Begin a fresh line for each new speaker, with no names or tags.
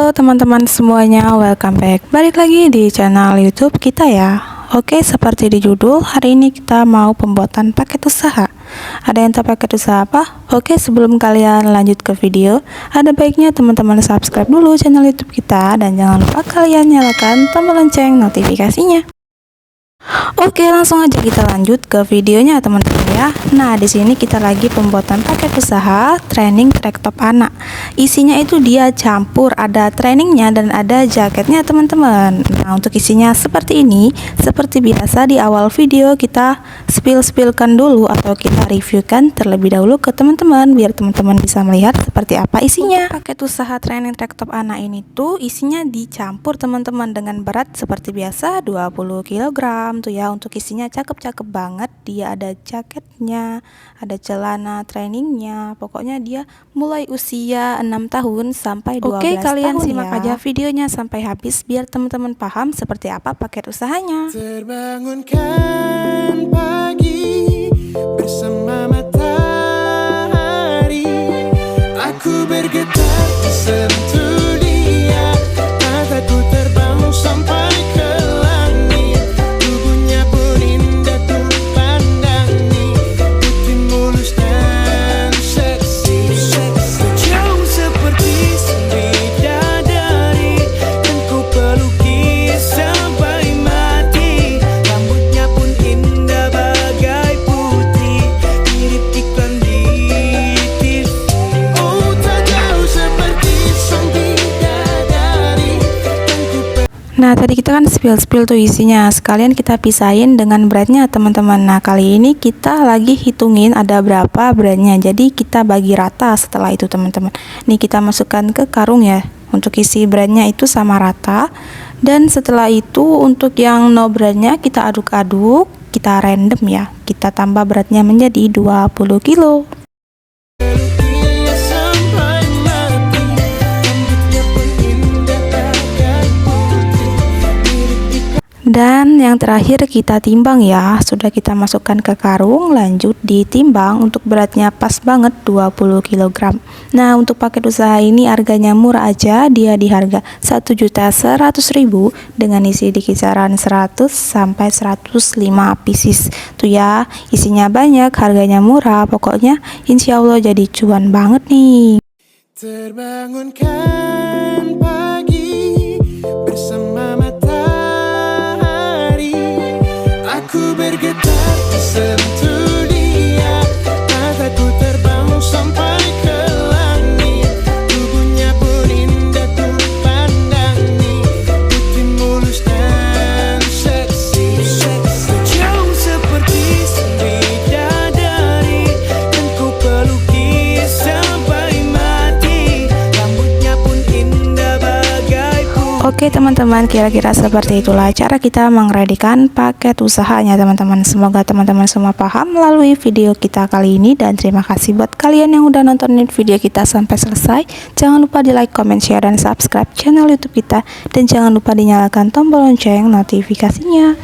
Halo teman-teman semuanya, welcome back. Balik lagi di channel YouTube kita ya. Oke, seperti di judul, hari ini kita mau pembuatan paket usaha. Ada yang tahu paket usaha apa? Oke, sebelum kalian lanjut ke video, ada baiknya teman-teman subscribe dulu channel YouTube kita dan jangan lupa kalian nyalakan tombol lonceng notifikasinya. Oke, langsung aja kita lanjut ke videonya teman-teman ya. Nah, di sini kita lagi pembuatan paket usaha training track top anak. Isinya itu dia campur, ada trainingnya dan ada jaketnya teman-teman. Nah, untuk isinya seperti ini. Seperti biasa di awal video kita spill-spillkan dulu atau kita reviewkan terlebih dahulu ke teman-teman biar teman-teman bisa melihat seperti apa isinya. Untuk paket usaha training track top anak ini tuh isinya dicampur teman-teman dengan berat seperti biasa 20 kg tuh ya. Untuk isinya cakep-cakep banget, dia ada jaketnya, ada celana trainingnya, pokoknya dia mulai usia 6 tahun sampai 12 tahun. Oke, kalian simak aja videonya sampai habis biar teman-teman paham seperti apa paket usahanya.
Terbangunkan pagi bersama matahari, aku bergetar tersentuh dia, mataku terbang sampai ke langit, tubuhnya pun indah tuh pandangi, putih mulus dan seksi, jauh seperti bidadari, dan ku peluki sampai mati, rambutnya pun indah bagai putri, mirip iklan di TV. Oh, tak jauh seperti sang bidadari, dan ku
Nah, tadi kita kan spill tuh isinya. Sekalian kita pisahin dengan brandnya teman-teman. Nah, kali ini kita lagi hitungin ada berapa brandnya. Jadi kita bagi rata setelah itu teman-teman. Nih kita masukkan ke karung ya. Untuk isi brandnya itu sama rata. Dan setelah itu untuk yang no brandnya kita aduk-aduk, kita random ya. Kita tambah beratnya menjadi 20 kilo.
pelukinya sampai mati, rambutnya pun indah bagai putri, mirip iklan.
Dan yang terakhir kita timbang ya. Sudah kita masukkan ke karung, lanjut ditimbang. Untuk beratnya pas banget 20 kg. Nah, untuk paket usaha ini harganya murah aja. Dia di harga 1.100.000 dengan isi di kisaran 100 sampai 105 pieces. Tuh ya, isinya banyak, harganya murah. Pokoknya insya Allah jadi cuan banget nih.
Terbangunkan pagi bersama matahari, aku bergetar tersentuh dia, mataku terbang sampai ke langit, tubuhnya pun indah tuh pandangi, putih mulus dan seksi, jauh seperti sang bidadari, dan ku peluki sampai mati, rambutnya pun indah bagai putih.
Oke teman-teman, kira-kira seperti itulah cara kita mengredikan paket usahanya teman-teman. Semoga teman-teman semua paham melalui video kita kali ini. Dan terima kasih buat kalian yang udah nontonin video kita sampai selesai. Jangan lupa di like, comment, share, dan subscribe channel YouTube kita. Dan jangan lupa dinyalakan tombol lonceng notifikasinya.